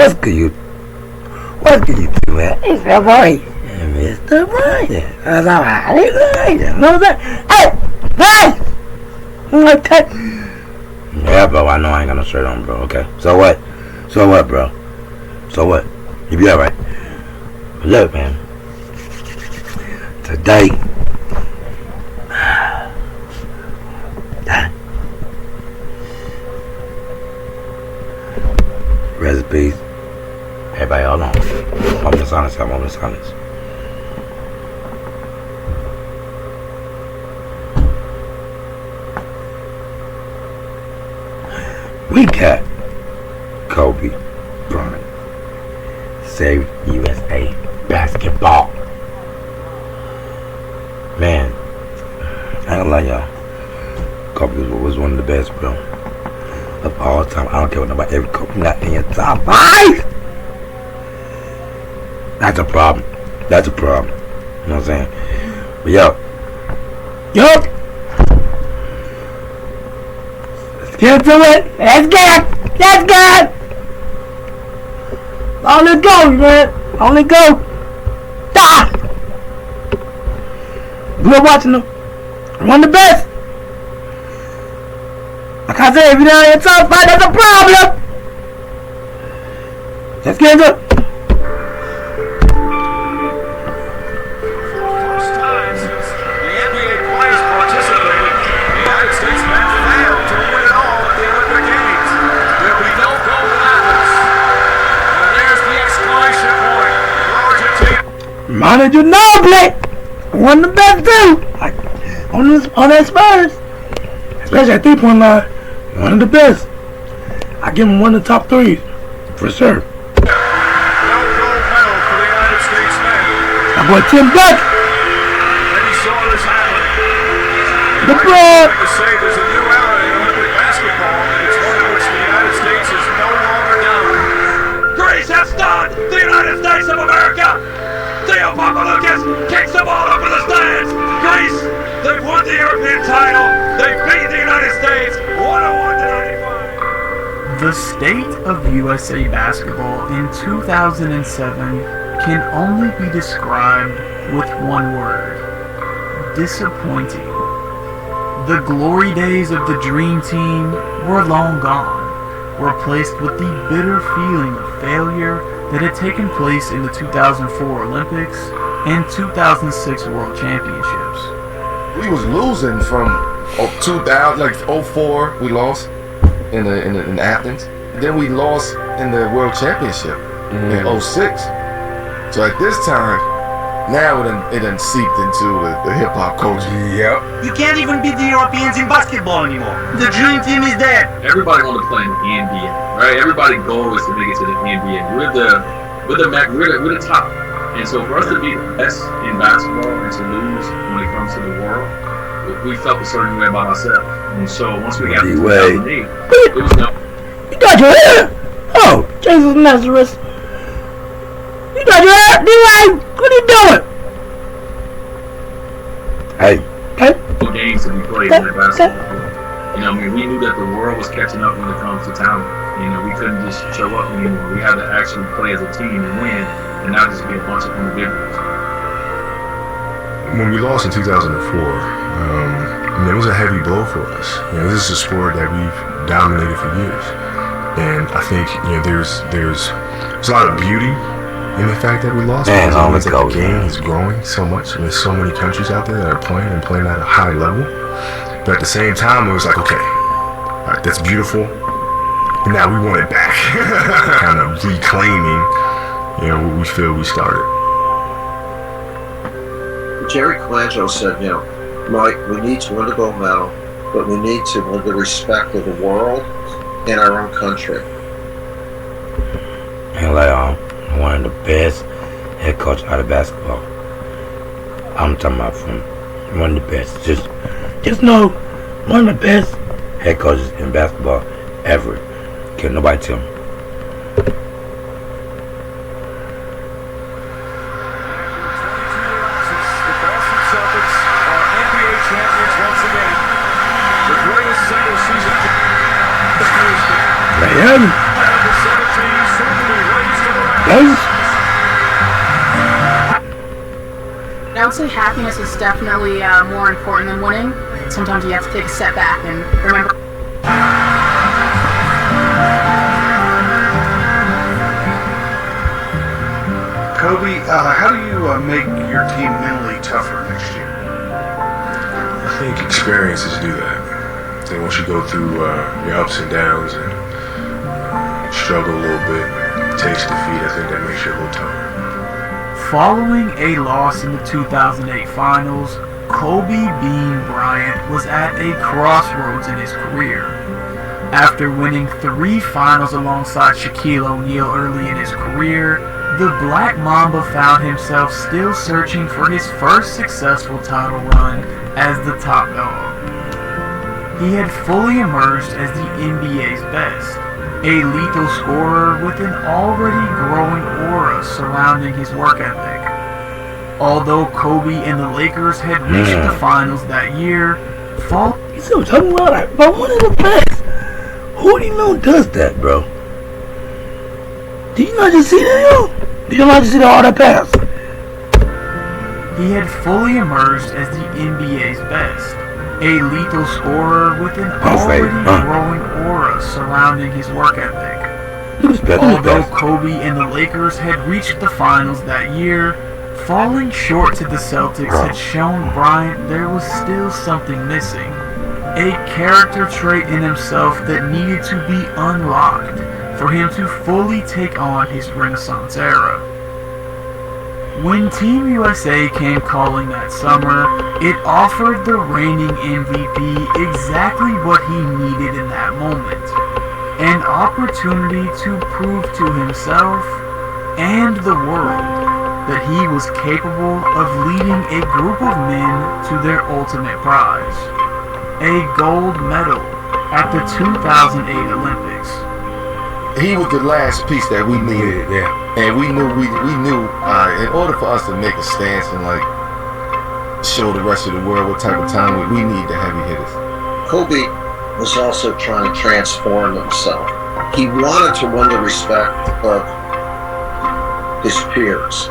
What's good, you? What's good, you do, man? It's your boy, Mr. Brian. That's all right. You know what I'm saying? Hey! Okay. Yeah, bro, I know I ain't got no shirt on, bro, okay? So what? So what, bro? So what? You be alright. Look, man. Today, recipes. Everybody, hold on. Moment of silence. Moment of silence. We got Kobe Bryant saved USA basketball. Man, I ain't gonna lie, y'all. Kobe was one of the best, bro, of all time. I don't care what nobody ever Kobe not in your top 5. That's a problem. That's a problem. You know what I'm saying? But yo, let's get to it. Let's get. Only go, man. Only go. Die. We're watching them. One of the best. Like I said, if you're not in your top 5, that's a problem. Let's get into it. Manu Ginobili, one of the best too. Like on that Spurs, especially at 3-point line, one of the best. I give him one of the top 3 for sure. My boy Tim Duncan. LeBron. There's a new era in Olympic basketball, and it's one in which the United States is no longer dominant. Greece has stunned the United States of America. Theo Papaloukas kicks the ball up in the stands. Greece, they've won the European title. They beat the United States 101-95. The state of USA basketball in 2007 can only be described with one word: disappointing. The glory days of the Dream Team were long gone, replaced with the bitter feeling of failure that had taken place in the 2004 Olympics and 2006 World Championships. We was losing from 2000, like 04, we lost in Athens. Then we lost in the World Championship in 06. So at this time, now it done seeped into the hip hop culture. Yep. You can't even beat the Europeans in basketball anymore. The Dream Team is dead. Everybody wanted to play in the NBA, right? Everybody's goal is to make it to the NBA. We're the top. And so for us to be the best in basketball and to lose when it comes to the world, we felt a certain way about ourselves. And so once we got to 2008, it was no. You got your hair? Oh, Jesus Nazareth. You got your hair? D-Ray, what are you doing? Hey. Games to be played in basketball. You know, I mean, we knew that the world was catching up when it comes to talent. You know, we couldn't just show up anymore. We had to actually play as a team and win, and not just be a bunch of individuals. When we lost in 2004, it was a heavy blow for us. You know, this is a sport that we've dominated for years, and I think there's a lot of beauty in the fact that we lost. Man, because the game is growing so much, and there's so many countries out there that are playing at a high level. But at the same time, it was like, okay, all right, that's beautiful. And now we want it back. Kind of reclaiming, what we feel we started. Jerry Colangelo said, Mike, we need to win the gold medal, but we need to win the respect of the world and our own country. And like one of the best head coach out of basketball. I'm talking about from one of the best. Just know, one of the best head coaches in basketball ever. Can't nobody tell me. The Boston Celtics are NBA champions once again. The greatest single season. Miami. The 17 soon to be Ace? I would say happiness is definitely more important than winning. Sometimes you have to take a step back and remember. Kobe, how do you make your team mentally tougher next year? I think experiences do that. I think once you go through your ups and downs and struggle a little bit, taste defeat, I think that makes you a little tougher. Following a loss in the 2008 finals, Kobe Bean Bryant was at a crossroads in his career. After winning 3 finals alongside Shaquille O'Neal early in his career, the Black Mamba found himself still searching for his first successful title run as the top dog. He had fully emerged as the NBA's best, a lethal scorer with an already growing aura surrounding his work ethic. Although Kobe and the Lakers had reached the finals that year, You still talking about that, bro? One of the best. Who do you know does that, bro? Did you not just see that, yo? Did you not just see all that pass? he had fully emerged as the NBA's best, a lethal scorer with an already growing aura surrounding his work ethic. Although Kobe and the Lakers had reached the finals that year, falling short to the Celtics had shown Bryant there was still something missing. A character trait in himself that needed to be unlocked for him to fully take on his Renaissance era. When Team USA came calling that summer, it offered the reigning MVP exactly what he needed in that moment. An opportunity to prove to himself and the world that he was capable of leading a group of men to their ultimate prize, a gold medal at the 2008 Olympics. He was the last piece that we needed, and we knew in order for us to make a stance and like show the rest of the world what type of time we need the heavy hitters. Kobe was also trying to transform himself. He wanted to win the respect of his peers,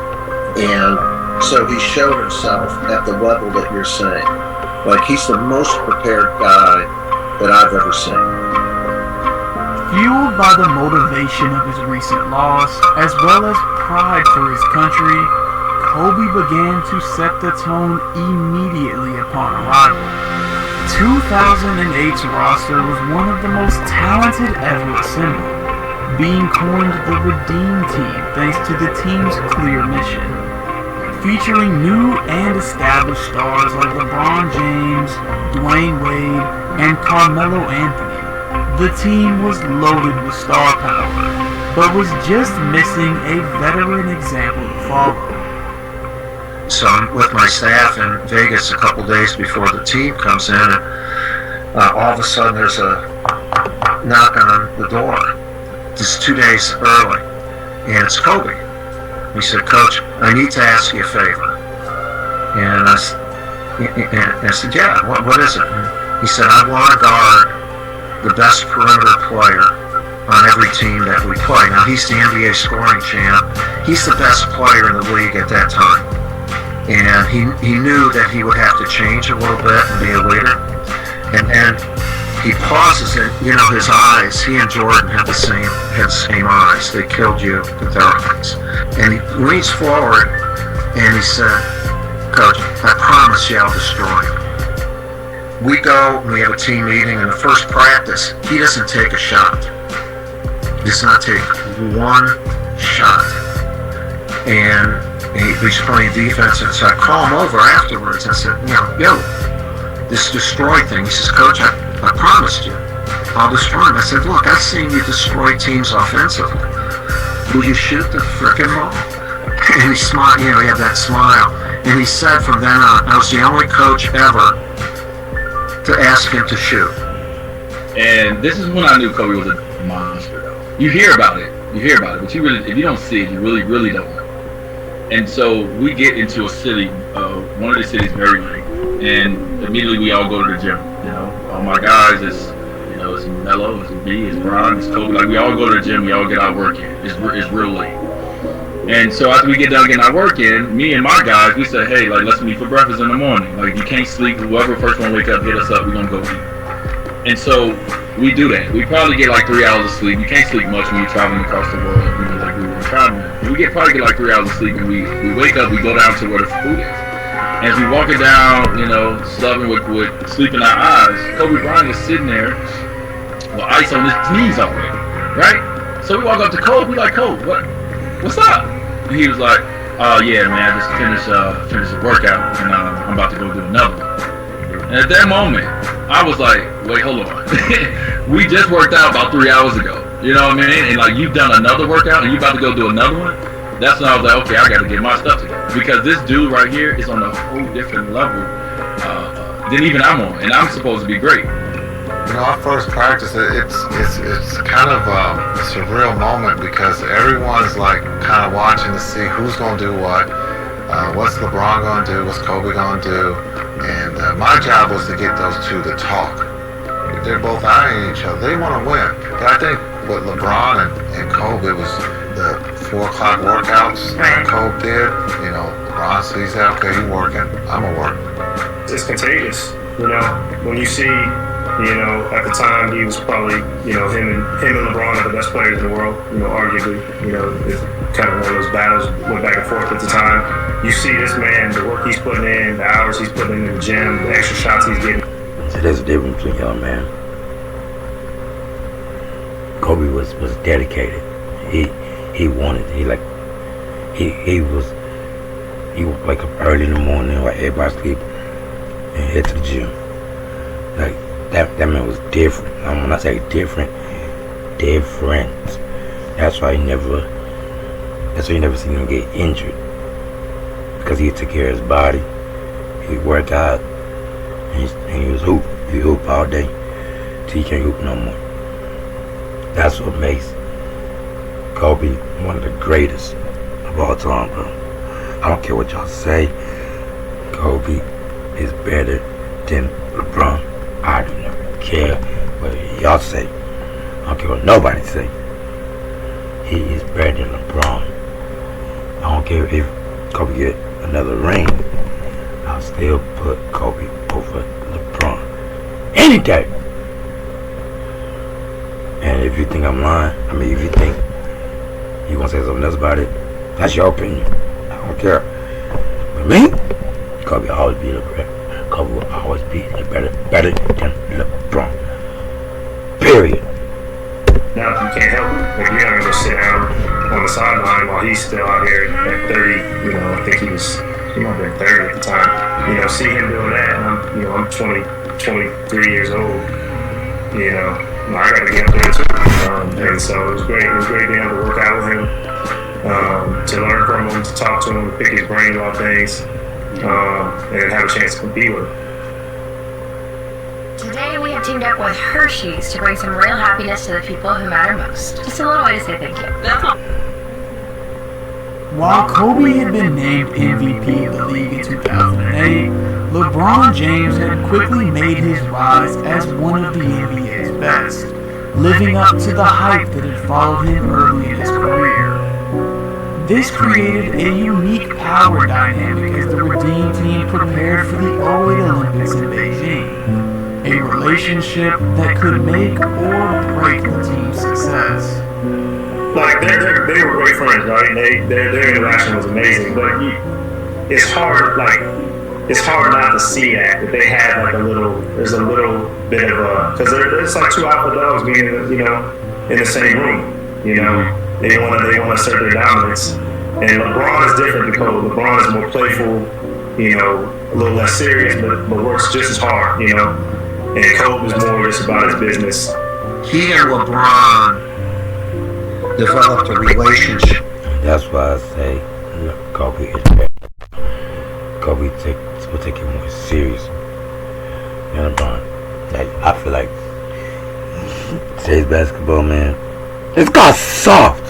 and so he showed himself at the level that you're saying. Like, he's the most prepared guy that I've ever seen. Fueled by the motivation of his recent loss, as well as pride for his country, Kobe began to set the tone immediately upon arrival. 2008's roster was one of the most talented ever assembled, being coined the Redeem Team thanks to the team's clear mission. Featuring new and established stars like LeBron James, Dwayne Wade, and Carmelo Anthony, the team was loaded with star power, but was just missing a veteran example to follow. So I'm with my staff in Vegas a couple days before the team comes in, and all of a sudden there's a knock on the door. It's 2 days early, and it's Kobe. He said, "Coach, I need to ask you a favor." And I said, "Yeah, what is it?" And he said, "I want to guard the best perimeter player on every team that we play." Now, he's the NBA scoring champ. He's the best player in the league at that time. And he knew that he would have to change a little bit and be a leader. And then he pauses, and his eyes, he and Jordan had the same eyes. They killed you with their eyes. And he leans forward and he said, "Coach, I promise you I'll destroy him." We go and we have a team meeting, and the first practice, he doesn't take a shot. He does not take one shot. And he's playing defense, and so I call him over afterwards and said, "Yo, this destroy thing." He says, "Coach, I promised you I'll destroy him." I said, "Look, I've seen you destroy teams offensively. Will you shoot the frickin' ball?" And he smiled, he had that smile. And he said from then on, I was the only coach ever to ask him to shoot. And this is when I knew Kobe was a monster, though. You hear about it, but if you don't see it, you really, really don't know. And so we get into a city, one of the cities very late, and immediately we all go to the gym. All my guys, it's Melo, it's B, it's Bron, it's Kobe. Like, we all go to the gym, we all get our work in. It's real late. And so after we get done getting our work in, me and my guys, we say, hey, like, let's meet for breakfast in the morning. Like, you can't sleep. Whoever first one wake up, hit us up. We're going to go eat. And so we do that. We probably get like 3 hours of sleep. You can't sleep much when you're traveling across the world, you know, like we were traveling. We probably get like 3 hours of sleep, and we wake up, we go down to where the food is. And as we walking down, you know, slubbing with sleep in our eyes, Kobe Bryant is sitting there with ice on his knees already, right? So we walk up to Kobe, we like, Kobe, what's up? And he was like, yeah, man, I just finished a workout, and I'm about to go do another one. And at that moment, I was like, wait, hold on. We just worked out about 3 hours ago. You know what I mean? And like, you've done another workout and you about to go do another one? That's when I was like, okay, I got to get my stuff together. Because this dude right here is on a whole different level than even I'm on. And I'm supposed to be great. You know, our first practice, it's kind of a surreal moment because everyone's like kind of watching to see who's going to do what. What's LeBron going to do? What's Kobe going to do? And my job was to get those two to talk. They're both eyeing each other. They want to win. But I think what LeBron and Kobe was the 4 o'clock workouts that Kobe did. You know, LeBron sees that, okay, you working, I'm going to work. It's contagious. You know, when you see, you know, at the time he was probably, you know, him and LeBron are the best players in the world, you know, arguably, you know, it's kind of one of those battles went back and forth at the time. You see this man, the work he's putting in, the hours he's putting in the gym, the extra shots he's getting. So there's a difference between y'all, man. Kobe was dedicated. He wanted, he was wake up early in the morning while everybody sleep and head to the gym. Like that man was different. When I say different. That's why you never seen him get injured. Because he took care of his body. He worked out and he was hoop. He hoop all day till he can't hoop no more. That's what makes Kobe one of the greatest of all time, bro. I don't care what y'all say. Kobe is better than LeBron. I do not care what y'all say. I don't care what nobody say. He is better than LeBron. I don't care if Kobe get another ring. I'll still put Kobe over LeBron any day. And if you think I'm lying, if you think you gonna say something else about it, that's your opinion. I don't care. But me, Kobe will always be LeBron. Kobe will always be better than LeBron. Period. Now you can't help it. Like, you're not gonna go sit down on the sideline while he's still out here at 30. You know, I think he might have been 30 at the time. You know, see him doing that, and I'm 23 years old. You know. I got to get up there too, and so it was great. It was great being able to work out with him, to learn from him, to talk to him, to pick his brain about things, and have a chance to compete with him. Today we have teamed up with Hershey's to bring some real happiness to the people who matter most. Just a little way to say thank you. While Kobe had been named MVP of the league in 2008, LeBron James had quickly made his rise as one of the NBA's best, living up to the hype that had followed him early in his career. This created a unique power dynamic as the Redeem team prepared for the 08 Olympics in Beijing, a relationship that could make or break the team's success. Like, they were great friends, right? Their interaction was amazing, but it's hard not to see that they had like there's a little bit of a, because there's like two alpha dogs being, you know, in the same room, you know, they want to assert their dominance, and LeBron is different because LeBron is more playful, you know, a little less serious, but works just as hard, you know, and Kobe is more just about his business. He and LeBron developed a relationship. That's why I say Kobe is better. Kobe will take it more serious than LeBron. Like, I feel like today's basketball, man, it's got soft.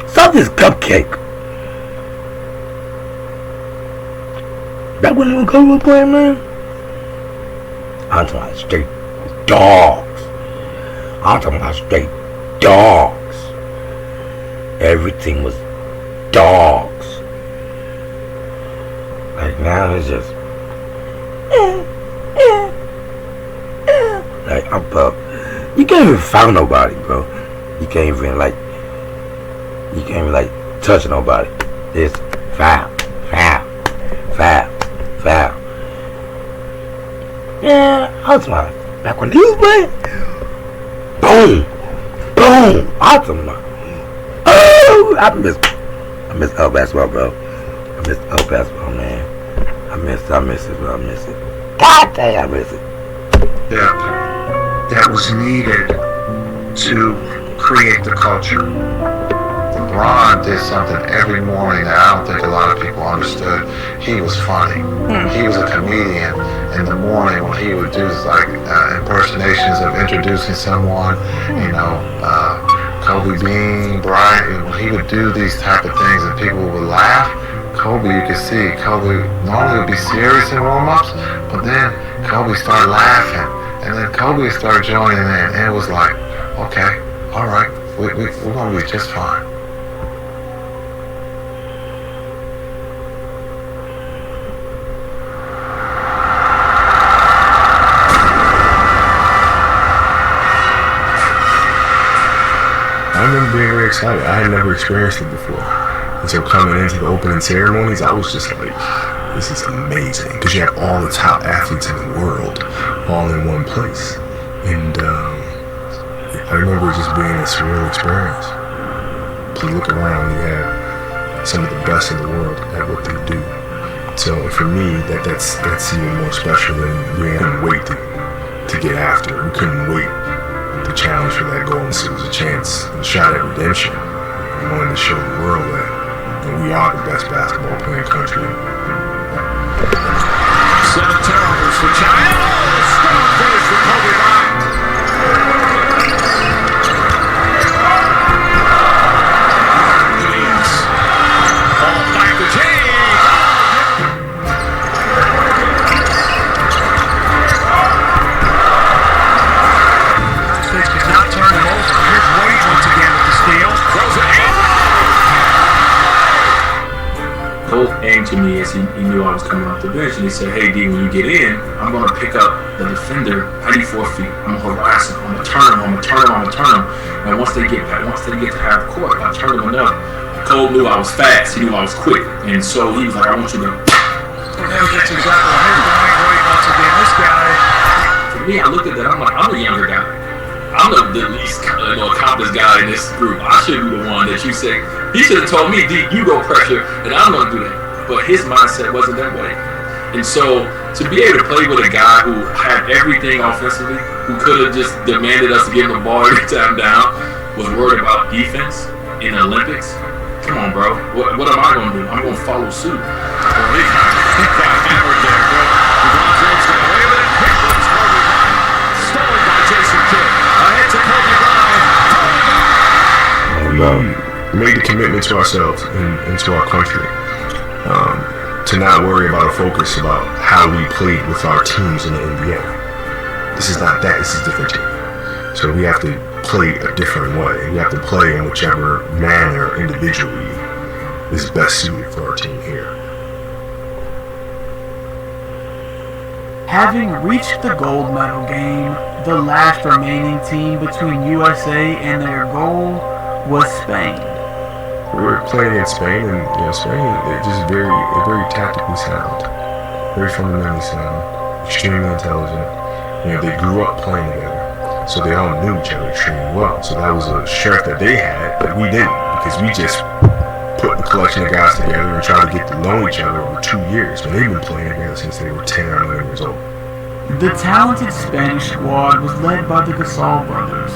Soft as cupcake. That wasn't even Kobe was playing, man. I'm talking about straight dogs. I'm talking about straight dogs. everything was dogs. Like now it's just like I'm up. You can't even find nobody, bro. You can't even like touch nobody. It's foul. Yeah, I was like, back when he was playing, boom. I was like, oh, I miss El basketball, bro. I miss El basketball, man. I miss it, bro. I miss it. God dang, I miss it. That was needed to create the culture. LeBron did something every morning that I don't think a lot of people understood. He was funny. He was a comedian in the morning when he would do like impersonations of introducing someone, Kobe Bean, Bryant, when he would do these type of things and people would laugh. Kobe, you could see, Kobe normally would be serious in warm-ups, but then Kobe started laughing, and then Kobe started joining in, and it was like, okay, all right, we're going to be just fine. I remember being very excited. I had never experienced it before. And so coming into the opening ceremonies, I was just like, this is amazing. Because you have all the top athletes in the world all in one place. And I remember it just being a surreal experience. You look around, you have some of the best in the world at what they do. So for me, that's even more special than we couldn't wait to get after. We couldn't wait to challenge for that goal. So it was a chance, a shot at redemption. We wanted to show the world that we are the best basketball playing country. 7 turnovers for China. Strong finish for Kobe Bryant. James. Ball back to James. Could not turn him over. Here's Wade once again with the steal. Throws it in. Coach aimed to me as he knew I was coming off the bench, and he said, hey, D, when you get in, I'm going to pick up the defender 94 feet. I'm going to harass him. I'm going to turn him. And once they get to half court, I turn him enough. Cole knew I was fast. He knew I was quick. And so he was like, I want you to... That's exactly here's Dwayne Wade once again. This guy... For me, I looked at that. I'm like, I'm the younger guy. I'm the least accomplished guy in this group. I should be the one that you say. He should have told me, D, you go pressure, and I'm going to do that. But his mindset wasn't that way. And so to be able to play with a guy who had everything offensively, who could have just demanded us to give him the ball every time down, was worried about defense in the Olympics. Come on, bro. What am I going to do? I'm going to follow suit. Well, he got hammered there, bro. LeBron James got away with it. Here comes Kobe Bryant. Stolen by Jason Kidd. Ahead to Kobe Bryant. We made the commitment to ourselves and to our country to not worry about or focus about how we played with our teams in the NBA. This is not that. This is a different team. So we have to play a different way. We have to play in whichever manner individually is best suited for our team here. Having reached the gold medal game, the last remaining team between USA and their goal was Spain. We were playing in Spain, and Spain, they're just very tactically sound, very fundamentally sound, extremely intelligent. They grew up playing together, so they all knew each other extremely well. So that was a strength that they had that we didn't, because we just put the collection of guys together and tried to get to know each other over 2 years, but they've been playing together since they were 10 or 11 years old. The talented Spanish squad was led by the Gasol brothers,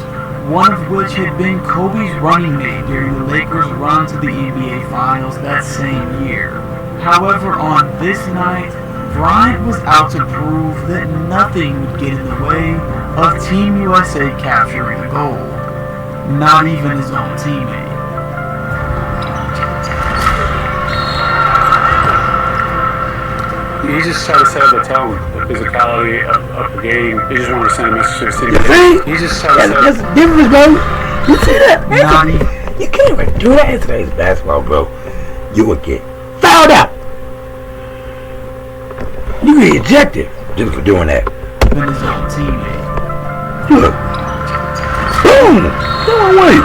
one of which had been Kobe's running mate during the Lakers' run to the NBA Finals that same year. However, on this night, Bryant was out to prove that nothing would get in the way of Team USA capturing the gold, not even his own teammate. He just tried to set up the tone, the physicality of the game. He just wanted to send a message to the city. You see? He just tried to set That's the difference, bro. You see that? You can't even do that in today's basketball, bro. You would get fouled out. You get ejected just for doing that. But his own teammate. Look. Boom! Go away.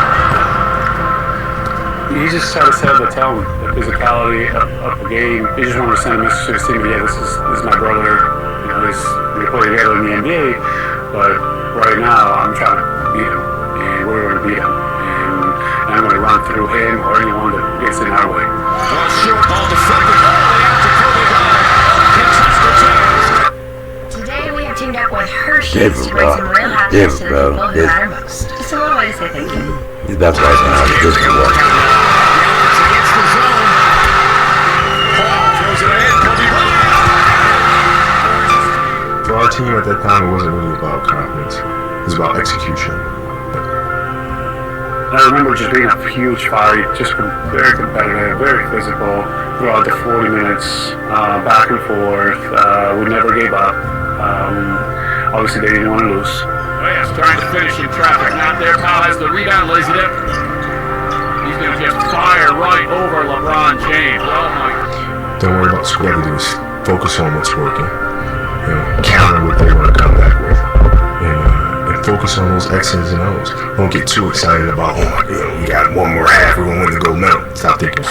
He just tried to set up the tone, the physicality of the game. He just wanted to send a message to his team. Yeah, this is my brother. You know, we play together in the NBA, but right now I'm trying to beat him, and we're going to beat him, and I'm going to run through him or anyone that gets in our way. Short ball deflected early after Kobe Bryant can touch the chance. Today we have teamed up with Hershey's to bring some real happiness to the people who matter most. Just a little way to say thank you. He's about to write down this one. Against the zone. Paul throws it ahead. Kobe Bryant. For our team at that time, it wasn't really about confidence. It was about execution. I remember just being a huge fight, just very competitive, very physical throughout the 40 minutes, back and forth. We never gave up. Obviously, they didn't want to lose. Lance trying to finish in traffic. Not there. Powell has the rebound. Lays it in. He's going to just fire right over LeBron James. Oh my. Don't worry about what they do. Just focus on what's working. You know, counter what they want to come back with. And focus on those X's and O's. Don't get too excited about, oh my God, we got one more half, we're going to win the gold medal. Stop thinking.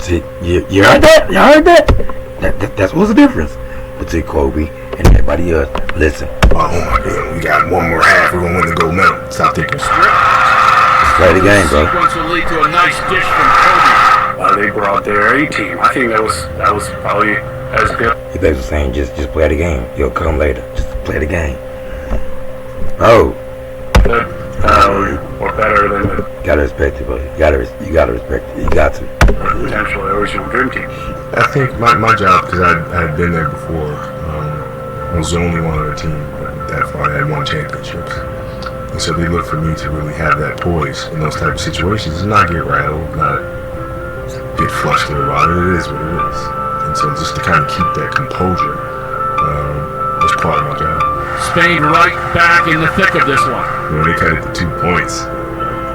See, you heard that? You heard that? That's what's the difference between Kobe and everybody else. Listen. Oh my God, we got one more half, we're going to win the gold medal. Stop thinking. Play the game, bro. Sequence will lead to a nice dish from Kobe. They brought their A team. I think that was probably as good. He basically saying just play the game. You'll come later. Just play the game. Oh. Or better than the gotta respect it, bro. You gotta respect it. You got to. potential original dream team. I think my job, because I had been there before, I was the only one on the team that far that had won championships. And so they look for me to really have that poise in those type of situations and not get rattled, not get flustered about it. It is what it is. And so just to kind of keep that composure was part of my job. Spain right back in the thick of this one. When they cut it to 2 points,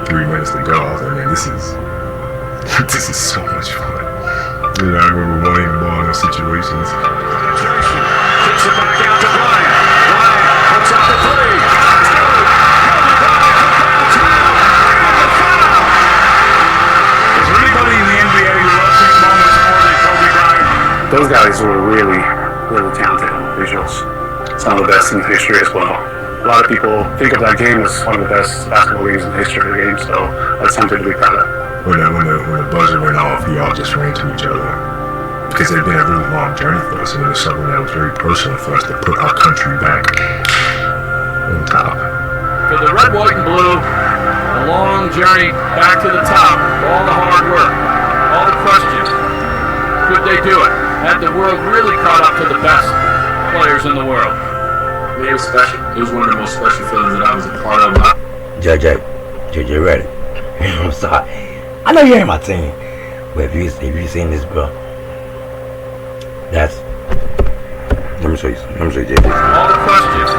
3 minutes to go, I was like, man, this is so much fun. You know, I remember wanting the ball in those situations. Kicks it back out to Bryant. Bryant puts up the three. Is there anybody in the NBA who loves these moments more than Kobe Bryant? Those guys were really, really talented individuals. Some of the best in history as well. A lot of people think of that game as one of the best basketball games in the history of the game, so that's something to be proud of. When the buzzer went off, we all just ran to each other. Because it had been a really long journey for us, and it was something that was very personal for us to put our country back on top. For the red, white, and blue, the long journey back to the top, all the hard work, all the questions. Could they do it? Had the world really caught up to the best players in the world? I mean, it was special. It was one of the most special feelings that I was a part of. JJ ready. I'm sorry. I know you ain't my team, but if you seen this, bro, that's. Let me show you JJ. All the questions.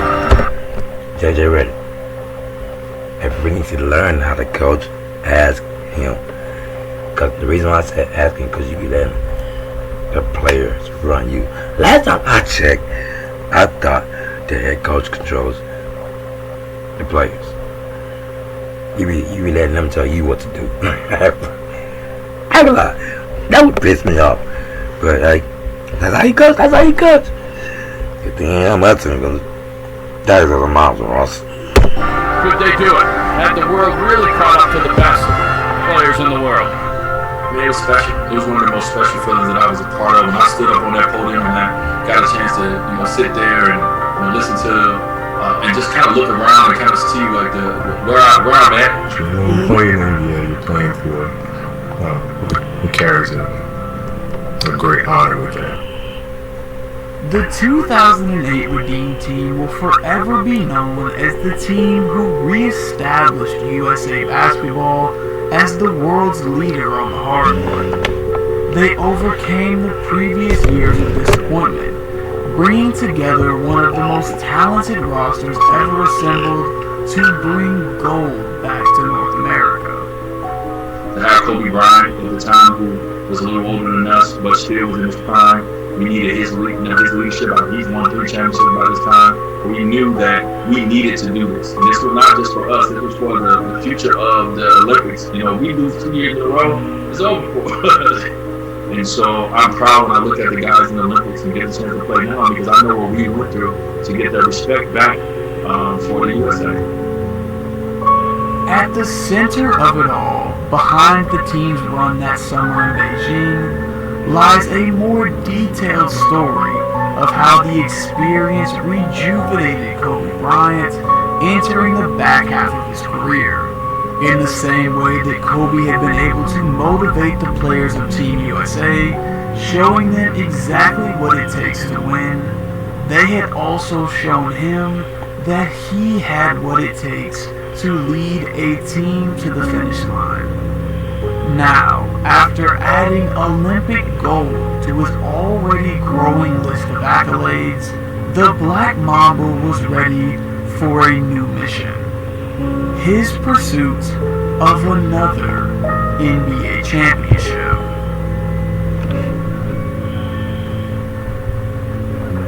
JJ ready. Everybody needs to learn how to coach. Ask him. Cause the reason why I said asking, cause you be letting the players run you. Last time I checked, I thought the head coach controls the players. You be letting them tell you what to do. I ain't gonna lie, that would piss me off. But like, that's how you coach. Good thing I'm not saying, because that is a miles from us. Could they do it? Had the world really caught up to the best players in the world? I mean, it was special. It was one of the most special feelings that I was a part of. When I stood up on that podium and I got a chance to, sit there and listen to and just kind of look around and kind of see like where I'm at. When you play in the NBA, you're playing for who carries a great honor with that. The 2008 Redeem team will forever be known as the team who re-established USA basketball as the world's leader on the hardwood. They overcame the previous years of disappointment, bringing together one of the most talented rosters ever assembled to bring gold back to North America. Kobe Bryant at the time, who was a little older than us, but still was in his prime. We needed his leadership. He's won 3 championships by this time. We knew that we needed to do this. And this was not just for us. This was for the future of the Olympics. You know, we lose 2 years in a row, it's over for us. And so I'm proud when I look at the guys in the Olympics and get a chance to play now, because I know what we went through to get that respect back for the USA. At the center of it all, behind the team's run that summer in Beijing, lies a more detailed story of how the experience rejuvenated Kobe Bryant entering the back half of his career. In the same way that Kobe had been able to motivate the players of Team USA, showing them exactly what it takes to win, they had also shown him that he had what it takes to lead a team to the finish line. Now, after adding Olympic gold to his already growing list of accolades, the Black Mamba was ready for a new mission. His pursuit of another NBA championship.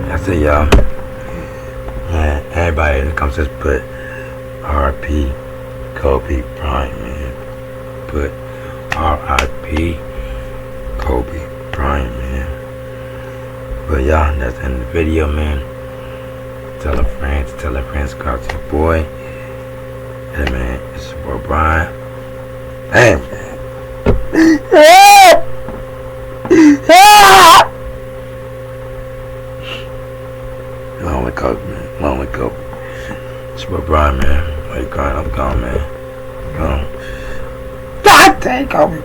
That's it, y'all. Man, everybody that comes to put R.I.P. Kobe Bryant, man. Put R.I.P. Kobe Bryant, man. But y'all, that's the end of the video, man. Tell a friend, subscribe to your boy. Hey, man, it's your boy Brian. Hey, man. Lonely Kobe, man. Lonely Kobe. It's your boy Brian, man. Why you crying? I'm gone, man. God dang, Kobe.